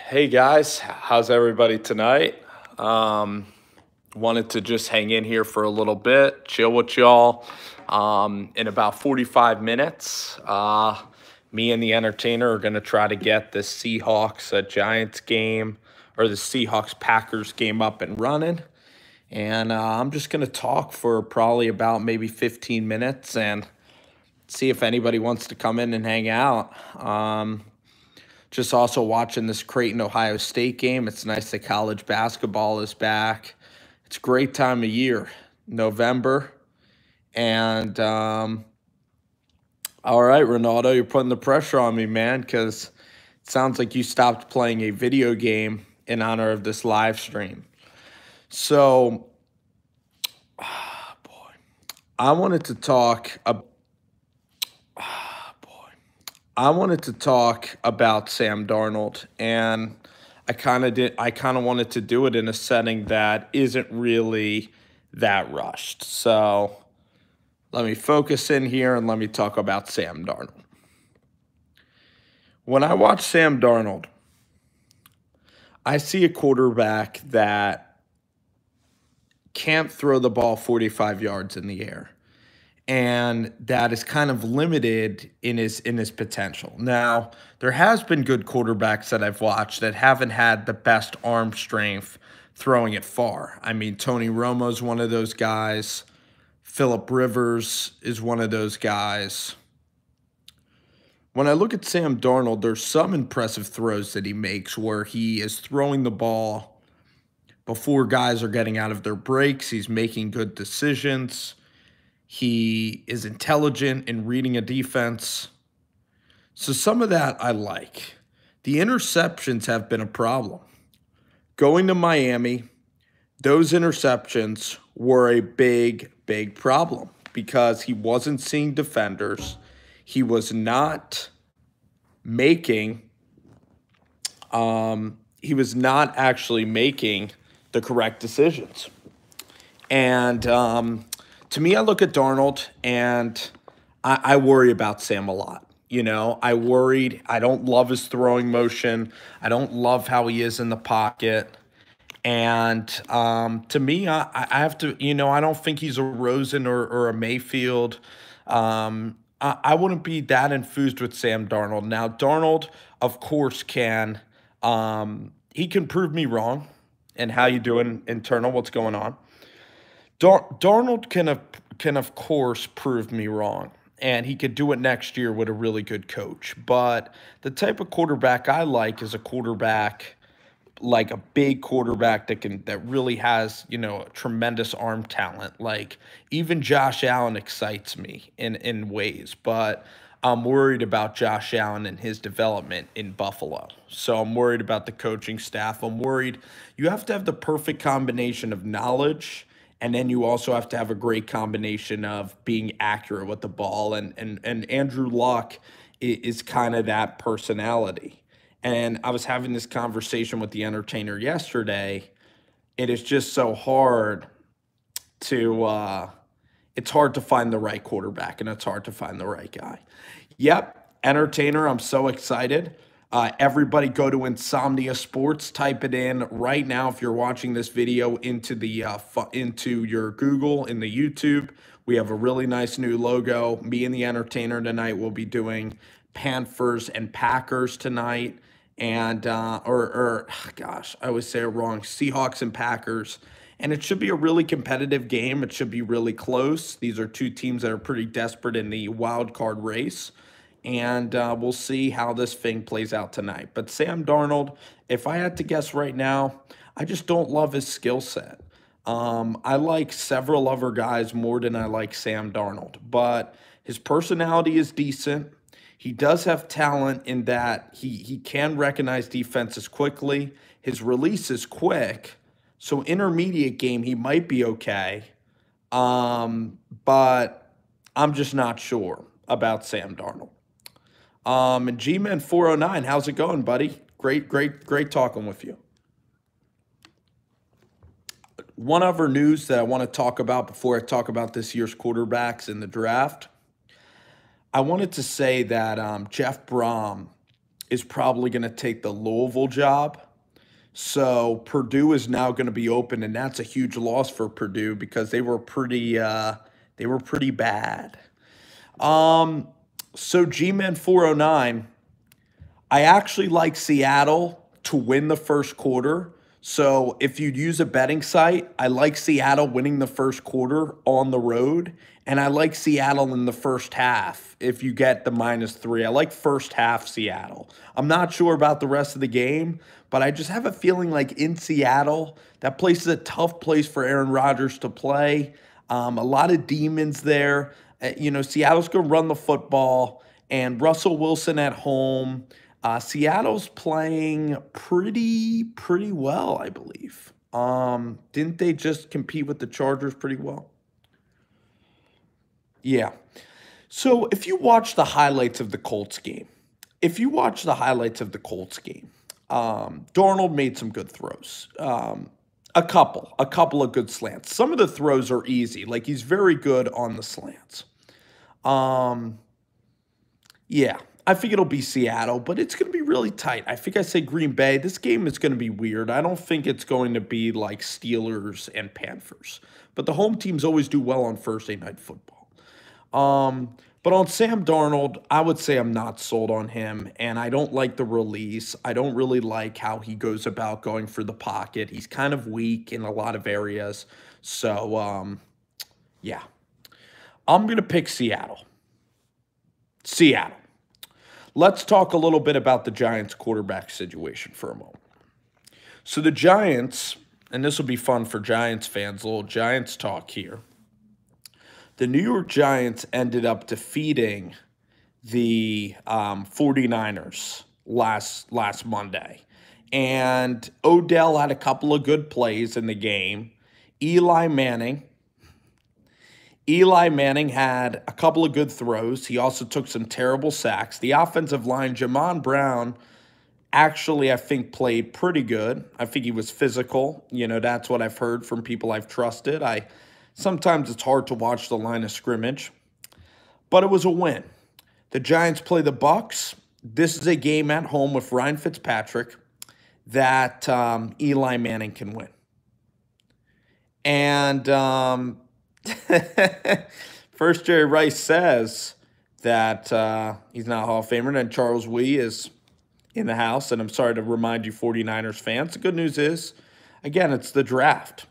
Hey guys, how's everybody tonight? Um, Wanted to just hang in here for a little bit, chill with y'all. In about 45 minutes, me and the entertainer are going to try to get the Seahawks Giants game or the Seahawks Packers game up and running. And I'm just going to talk for probably about maybe 15 minutes and see if anybody wants to come in and hang out. Just also watching this Creighton Ohio State game. It's nice that college basketball is back. It's a great time of year, November. And all right, Ronaldo, you're putting the pressure on me, man, because it sounds like you stopped playing a video game in honor of this live stream. So, boy, I wanted to talk about. I wanted to talk about Sam Darnold, and I kind of wanted to do it in a setting that isn't really that rushed. So let me focus in here and let me talk about Sam Darnold. When I watch Sam Darnold, I see a quarterback that can't throw the ball 45 yards in the air, and that is kind of limited in his potential. Now, there has been good quarterbacks that I've watched that haven't had the best arm strength throwing it far. I mean, Tony Romo's one of those guys. Phillip Rivers is one of those guys. When I look at Sam Darnold, there's some impressive throws that he makes where he is throwing the ball before guys are getting out of their breaks. He's making good decisions. He is intelligent in reading a defense. So some of that I like. The interceptions have been a problem. Going to Miami, those interceptions were a big, big problem because he wasn't seeing defenders. He was not making, he was not actually making the correct decisions. And to me, I look at Darnold and I worry about Sam a lot. You know, I don't love his throwing motion. I don't love how he is in the pocket. And to me, I have to, I don't think he's a Rosen or a Mayfield. I wouldn't be that enthused with Sam Darnold. Now, Darnold, of course, he can prove me wrong. And how you doing, internal? What's going on? Darnold can of course prove me wrong, and he could do it next year with a really good coach. But the type of quarterback I like is a quarterback like a big quarterback that really has tremendous arm talent. Like even Josh Allen excites me in ways, but I'm worried about Josh Allen and his development in Buffalo. So I'm worried about the coaching staff. I'm worried you have to have the perfect combination of knowledge, and then you also have to have a great combination of being accurate with the ball. And Andrew Luck is kind of that personality. And I was having this conversation with the entertainer yesterday. It is just so hard to it's hard to find the right quarterback, and it's hard to find the right guy. Yep, entertainer, I'm so excited. Everybody go to Insomnia Sports, type it in right now if you're watching this video into your Google, in the YouTube. We have a really nice new logo. Me and the entertainer tonight will be doing Panthers and Packers tonight. And gosh, I always say it wrong, Seahawks and Packers. And it should be a really competitive game. It should be really close. These are two teams that are pretty desperate in the wild card race. And we'll see how this thing plays out tonight. But Sam Darnold, if I had to guess right now, I just don't love his skill set. I like several other guys more than I like Sam Darnold. But his personality is decent. He does have talent in that he can recognize defenses quickly. His release is quick. So intermediate game, he might be okay. But I'm just not sure about Sam Darnold. And G-Man 409, how's it going, buddy? Great talking with you. One other news that I want to talk about before I talk about this year's quarterbacks in the draft. I wanted to say that Jeff Brom is probably going to take the Louisville job. So Purdue is now going to be open, and that's a huge loss for Purdue because they were pretty bad. Um, so G-Man 409, I actually like Seattle to win the first quarter. So if you'd use a betting site, I like Seattle winning the first quarter on the road. And I like Seattle in the first half if you get the -3. I like first half Seattle. I'm not sure about the rest of the game, but I just have a feeling like in Seattle, that place is a tough place for Aaron Rodgers to play. A lot of demons there. Seattle's going to run the football, and Russell Wilson at home. Seattle's playing pretty well, I believe. Didn't they just compete with the Chargers pretty well? Yeah. So if you watch the highlights of the Colts game, Darnold made some good throws. A couple of good slants. Some of the throws are easy. Like he's very good on the slants. Um, yeah, I think it'll be Seattle, but it's going to be really tight. I think I say Green Bay. This game is going to be weird. I don't think it's going to be like Steelers and Panthers, but the home teams always do well on Thursday Night Football. But on Sam Darnold, I would say I'm not sold on him, and I don't like the release. I don't really like how he goes about going for the pocket. He's kind of weak in a lot of areas. So, yeah, I'm going to pick Seattle. Seattle. Let's talk a little bit about the Giants quarterback situation for a moment. So the Giants, and this will be fun for Giants fans, a little Giants talk here. The New York Giants ended up defeating the 49ers last Monday. And Odell had a couple of good plays in the game. Eli Manning had a couple of good throws. He also took some terrible sacks. The offensive line, Jamon Brown, actually, I think, played pretty good. I think he was physical. That's what I've heard from people I've trusted. Sometimes it's hard to watch the line of scrimmage, but it was a win. The Giants play the Bucs. This is a game at home with Ryan Fitzpatrick that Eli Manning can win. And first, Jerry Rice says that he's not a Hall of Famer, and Charles Wee is in the house. And I'm sorry to remind you 49ers fans. The good news is, again, it's the draft.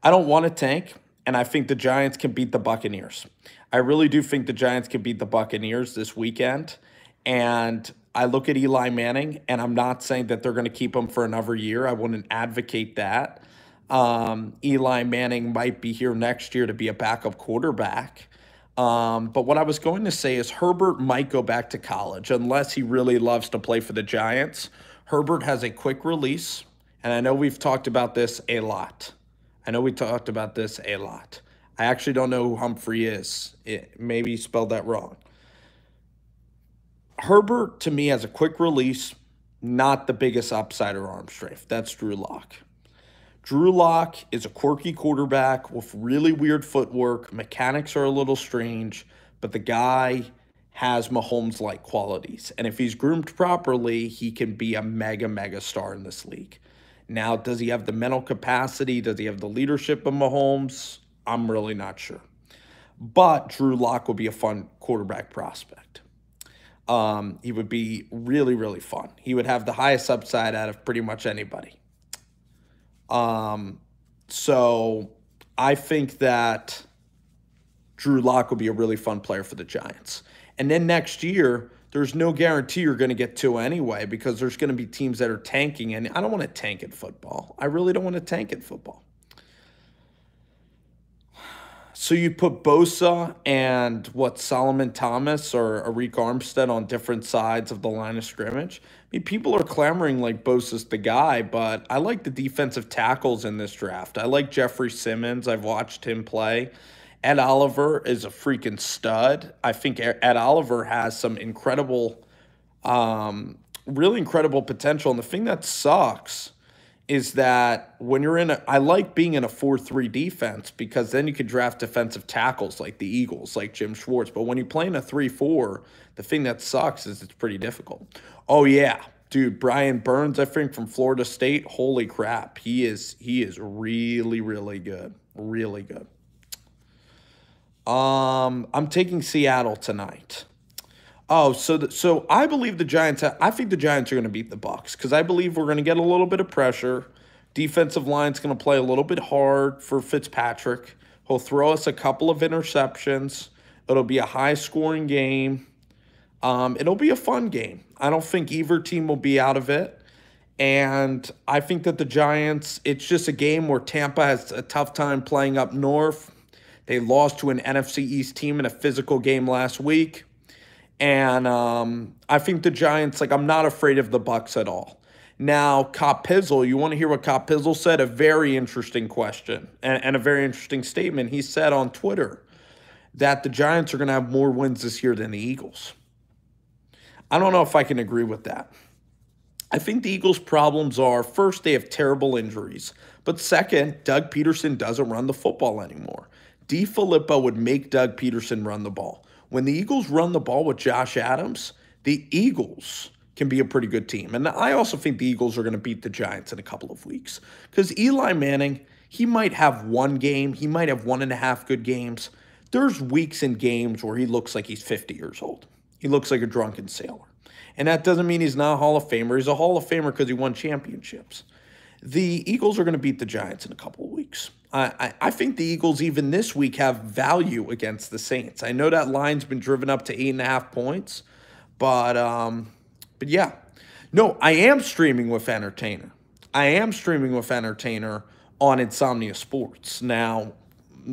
I don't want to tank. And I think the Giants can beat the Buccaneers. I really do think the Giants can beat the Buccaneers this weekend. And I look at Eli Manning, and I'm not saying that they're going to keep him for another year. I wouldn't advocate that. Eli Manning might be here next year to be a backup quarterback. But what I was going to say is Herbert might go back to college unless he really loves to play for the Giants. Herbert has a quick release, and I know we've talked about this a lot. I actually don't know who Humphrey is. Maybe he spelled that wrong. Herbert, to me, has a quick release, not the biggest upside or arm strength. That's Drew Lock. Drew Lock is a quirky quarterback with really weird footwork. Mechanics are a little strange, but the guy has Mahomes-like qualities. And if he's groomed properly, he can be a mega star in this league. Now, does he have the mental capacity? Does he have the leadership of Mahomes? I'm really not sure. But Drew Lock will be a fun quarterback prospect. He would be really fun. He would have the highest upside out of pretty much anybody. So I think that Drew Lock will be a really fun player for the Giants. And then next year, there's no guarantee you're going to get to anyway because there's going to be teams that are tanking, and I don't want to tank in football. I really don't want to tank in football. So you put Bosa and Solomon Thomas or Arik Armstead on different sides of the line of scrimmage. I mean, people are clamoring like Bosa's the guy, but I like the defensive tackles in this draft. I like Jeffrey Simmons. I've watched him play. Ed Oliver is a freaking stud. I think Ed Oliver has some incredible, really incredible potential. And the thing that sucks is that when you're in I like being in a 4-3 defense because then you can draft defensive tackles like the Eagles, like Jim Schwartz. But when you play in a 3-4, the thing that sucks is it's pretty difficult. Oh yeah, dude, Brian Burns, I think from Florida State. Holy crap, he is really, really good, really good. I'm taking Seattle tonight. Oh, so I believe the Giants. I think the Giants are going to beat the Bucs because I believe we're going to get a little bit of pressure. Defensive line's going to play a little bit hard for Fitzpatrick. He'll throw us a couple of interceptions. It'll be a high-scoring game. It'll be a fun game. I don't think either team will be out of it. And I think that the Giants, it's just a game where Tampa has a tough time playing up north. They lost to an NFC East team in a physical game last week. And I think the Giants, like, I'm not afraid of the Bucs at all. Now, Cop Pizzle, you want to hear what Cop Pizzle said? A very interesting question and a very interesting statement. He said on Twitter that the Giants are going to have more wins this year than the Eagles. I don't know if I can agree with that. I think the Eagles' problems are, first, they have terrible injuries. But second, Doug Peterson doesn't run the football anymore. DeFilippo would make Doug Peterson run the ball. When the Eagles run the ball with Josh Adams, the Eagles can be a pretty good team. And I also think the Eagles are going to beat the Giants in a couple of weeks. Because Eli Manning, he might have one game. He might have 1.5 good games. There's weeks and games where he looks like he's 50 years old. He looks like a drunken sailor. And that doesn't mean he's not a Hall of Famer. He's a Hall of Famer because he won championships. The Eagles are going to beat the Giants in a couple of weeks. I think the Eagles, even this week, have value against the Saints. I know that line's been driven up to 8.5 points, but yeah. No, I am streaming with Entertainer. I am streaming with Entertainer on Insomnia Sports. Now,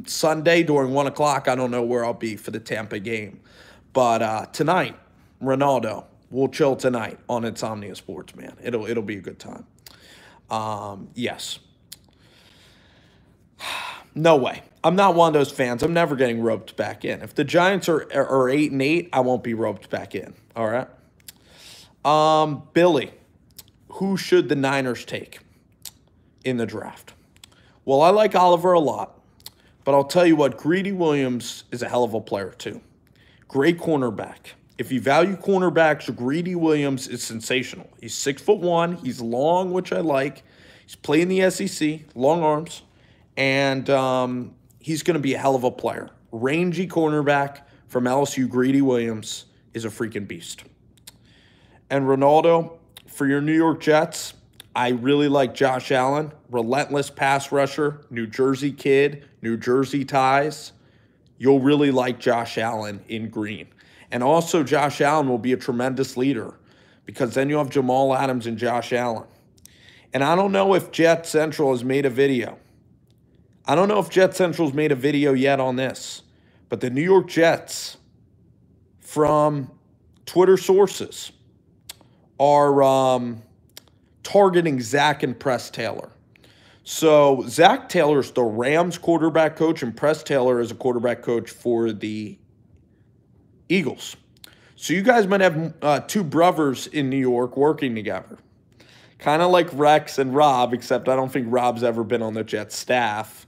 Sunday during 1 o'clock, I don't know where I'll be for the Tampa game. But tonight, Ronaldo, we'll chill tonight on Insomnia Sports, man. It'll be a good time. Yes. No way. I'm not one of those fans. I'm never getting roped back in. If the Giants are 8-8, I won't be roped back in. All right. Billy, who should the Niners take in the draft? Well, I like Oliver a lot, but I'll tell you what, Greedy Williams is a hell of a player too. Great cornerback. If you value cornerbacks, Greedy Williams is sensational. He's 6'1". He's long, which I like. He's playing the SEC, long arms, and he's going to be a hell of a player. Rangy cornerback from LSU, Greedy Williams, is a freaking beast. And Ronaldo, for your New York Jets, I really like Josh Allen, relentless pass rusher, New Jersey kid, New Jersey ties. You'll really like Josh Allen in green. And also, Josh Allen will be a tremendous leader because then you have Jamal Adams and Josh Allen. And I don't know if Jet Central has made a video. I don't know if Jet Central's made a video yet on this. But the New York Jets, from Twitter sources, are targeting Zach and Press Taylor. So Zach Taylor's the Rams quarterback coach, and Press Taylor is a quarterback coach for the Eagles. So you guys might have two brothers in New York working together. Kind of like Rex and Rob, except I don't think Rob's ever been on the Jets staff.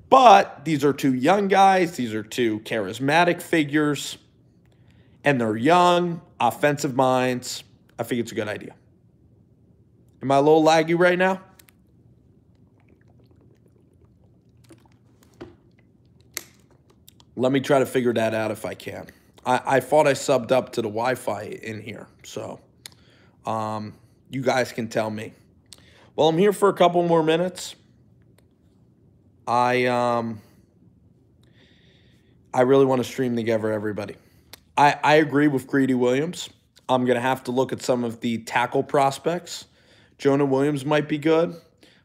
But these are two young guys. These are two charismatic figures. And they're young, offensive minds. I think it's a good idea. Am I a little laggy right now? Let me try to figure that out if I can. I thought I subbed up to the Wi-Fi in here, so you guys can tell me. Well, I'm here for a couple more minutes. I really want to stream together, everybody. I agree with Greedy Williams. I'm going to have to look at some of the tackle prospects. Jonah Williams might be good,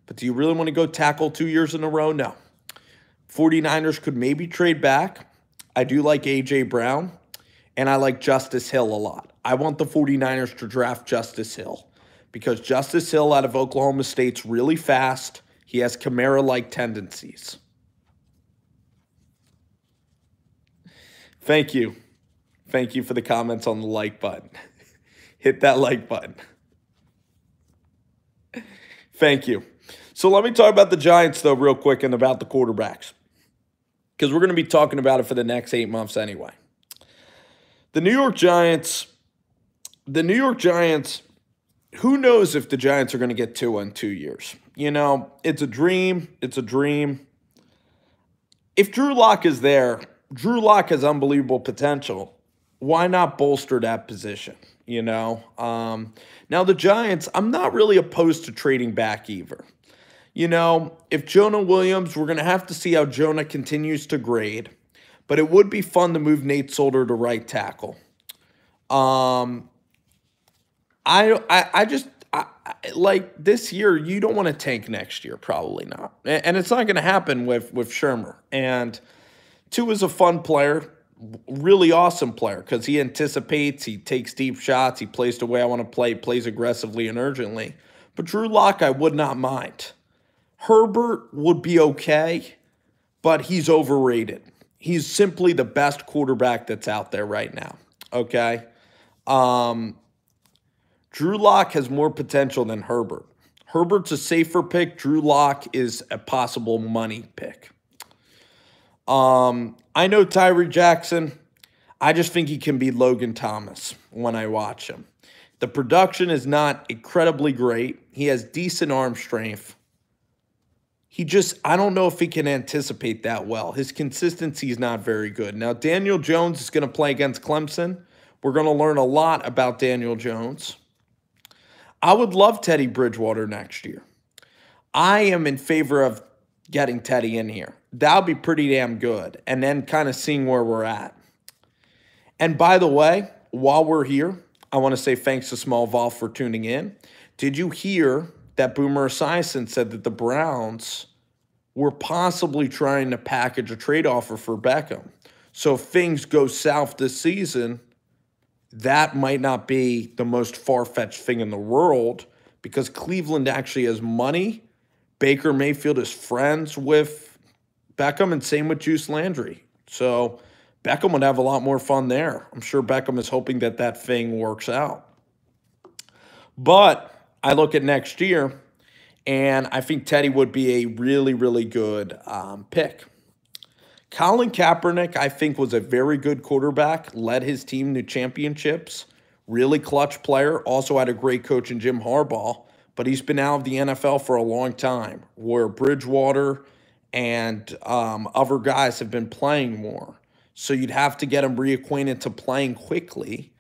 but do you really want to go tackle 2 years in a row? No. 49ers could maybe trade back. I do like A.J. Brown, and I like Justice Hill a lot. I want the 49ers to draft Justice Hill because Justice Hill out of Oklahoma State's really fast. He has Kamara-like tendencies. Thank you. Thank you for the comments on the like button. Hit that like button. Thank you. So let me talk about the Giants, though, real quick, and about the quarterbacks, because we're going to be talking about it for the next 8 months anyway. The New York Giants, who knows if the Giants are going to get Tua in 2 years? You know, it's a dream. It's a dream. If Drew Lock is there, Drew Lock has unbelievable potential. Why not bolster that position? You know, now the Giants, I'm not really opposed to trading back either. You know, if Jonah Williams, we're going to have to see how Jonah continues to grade, but it would be fun to move Nate Solder to right tackle. Like this year, you don't want to tank next year, probably not. And it's not going to happen with Shermer. And Tua is a fun player, really awesome player, because he anticipates, he takes deep shots, he plays the way I want to play, plays aggressively and urgently. But Drew Lock, I would not mind. Herbert would be okay, but he's overrated. He's simply the best quarterback that's out there right now, okay? Drew Lock has more potential than Herbert. Herbert's a safer pick. Drew Lock is a possible money pick. I know Tyree Jackson. I just think he can be Logan Thomas when I watch him. The production is not incredibly great. He has decent arm strength. I don't know if he can anticipate that well. His consistency is not very good. Now, Daniel Jones is going to play against Clemson. We're going to learn a lot about Daniel Jones. I would love Teddy Bridgewater next year. I am in favor of getting Teddy in here. That would be pretty damn good. And then kind of seeing where we're at. And by the way, while we're here, I want to say thanks to Small Vol for tuning in. Did you hear that Boomer Esiason said that the Browns were possibly trying to package a trade offer for Beckham? So if things go south this season, that might not be the most far-fetched thing in the world, because Cleveland actually has money. Baker Mayfield is friends with Beckham, and same with Juice Landry. So Beckham would have a lot more fun there. I'm sure Beckham is hoping that that thing works out. But I look at next year, and I think Teddy would be a really, really good pick. Colin Kaepernick, I think, was a very good quarterback, led his team to championships, really clutch player, also had a great coach in Jim Harbaugh, but he's been out of the NFL for a long time, where Bridgewater and other guys have been playing more. So you'd have to get him reacquainted to playing quickly.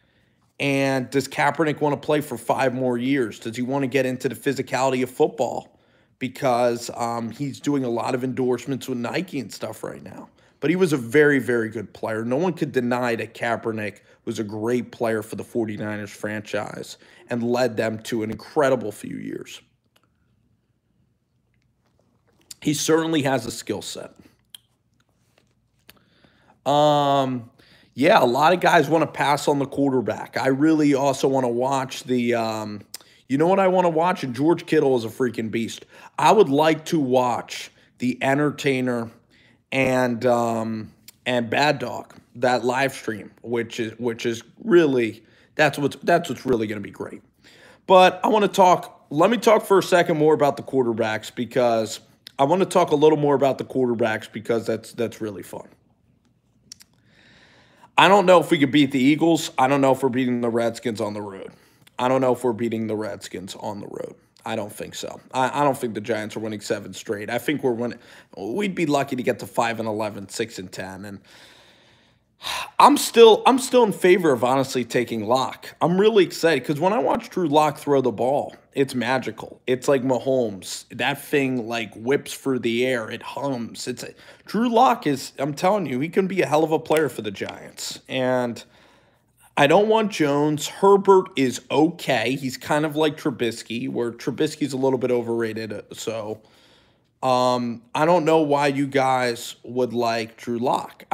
And does Kaepernick want to play for 5 more years? Does he want to get into the physicality of football? Because he's doing a lot of endorsements with Nike and stuff right now. But he was a very, very good player. No one could deny that Kaepernick was a great player for the 49ers franchise and led them to an incredible few years. He certainly has a skill set. Yeah, a lot of guys want to pass on the quarterback. I really also want to watch the you know what I want to watch? And George Kittle is a freaking beast. I would like to watch the Entertainer and Bad Dog, that live stream, which is really that's what's really going to be great. But I want to talk. Let me talk for a second more about the quarterbacks, because I want to talk a little more about the quarterbacks, because that's really fun. I don't know if we could beat the Eagles. I don't know if we're beating the Redskins on the road. I don't know if we're beating the Redskins on the road. I don't think so. I don't think the Giants are winning 7 straight. I think we're winning. We'd be lucky to get to 5-11, 6-10, and I'm still in favor of honestly taking Lock. I'm really excited because when I watch Drew Lock throw the ball, it's magical. It's like Mahomes. That thing like whips through the air. It hums. Drew Lock is. I'm telling you, he can be a hell of a player for the Giants. And I don't want Jones. Herbert is okay. He's kind of like Trubisky, where Trubisky's a little bit overrated. So I don't know why you guys would like Drew Lock.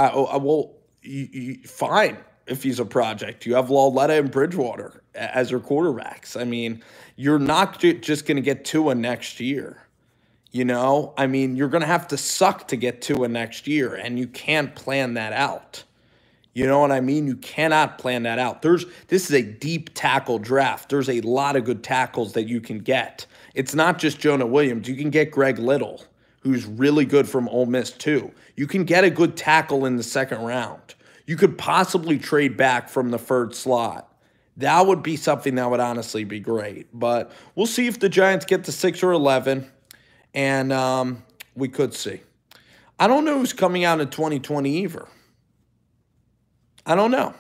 Fine if he's a project. You have Lauletta and Bridgewater as your quarterbacks. I mean, you're not just going to get Tua next year. You know, I mean, you're going to have to suck to get Tua next year, and you can't plan that out. You know what I mean? You cannot plan that out. This is a deep tackle draft. There's a lot of good tackles that you can get. It's not just Jonah Williams. You can get Greg Little, who's really good from Ole Miss too. You can get a good tackle in the second round. You could possibly trade back from the third slot. That would be something that would honestly be great. But we'll see if the Giants get to 6 or 11, and we could see. I don't know who's coming out in 2020 either. I don't know.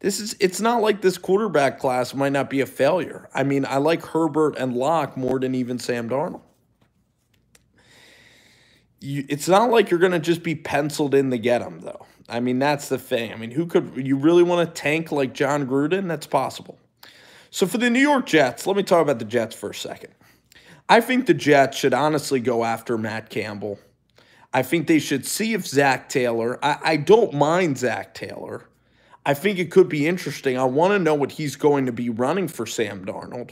It's not like this quarterback class might not be a failure. I mean, I like Herbert and Locke more than even Sam Darnold. It's not like you're going to just be penciled in to get them, though. I mean, that's the thing. I mean, you really want to tank like John Gruden? That's possible. So for the New York Jets, let me talk about the Jets for a second. I think the Jets should honestly go after Matt Campbell. I think they should see if Zach Taylor, I don't mind Zach Taylor. I think it could be interesting. I want to know what he's going to be running for Sam Darnold.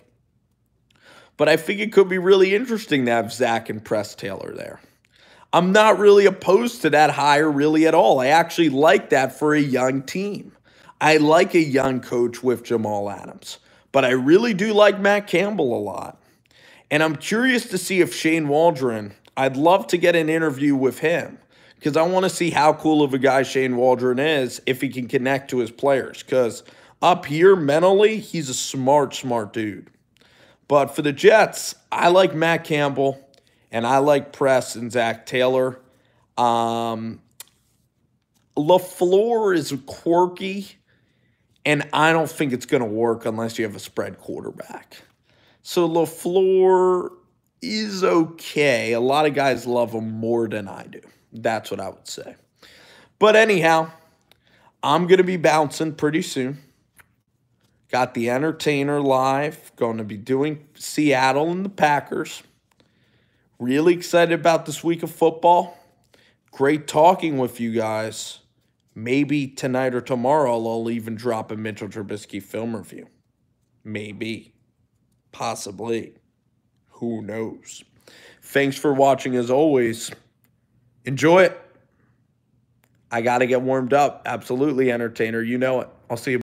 But I think it could be really interesting to have Zach and Press Taylor there. I'm not really opposed to that hire really at all. I actually like that for a young team. I like a young coach with Jamal Adams. But I really do like Matt Campbell a lot. And I'm curious to see if Shane Waldron, I'd love to get an interview with him, because I want to see how cool of a guy Shane Waldron is if he can connect to his players. Because up here, mentally, he's a smart dude. But for the Jets, I like Matt Campbell, and I like Press and Zach Taylor. LaFleur is quirky, and I don't think it's going to work unless you have a spread quarterback. So LaFleur is okay. A lot of guys love him more than I do. That's what I would say. But anyhow, I'm going to be bouncing pretty soon. Got the Entertainer live. Going to be doing Seattle and the Packers. Really excited about this week of football. Great talking with you guys. Maybe tonight or tomorrow I'll even drop a Mitchell Trubisky film review. Maybe. Possibly. Who knows? Thanks for watching as always. Enjoy it. I got to get warmed up. Absolutely, Entertainer. You know it. I'll see you.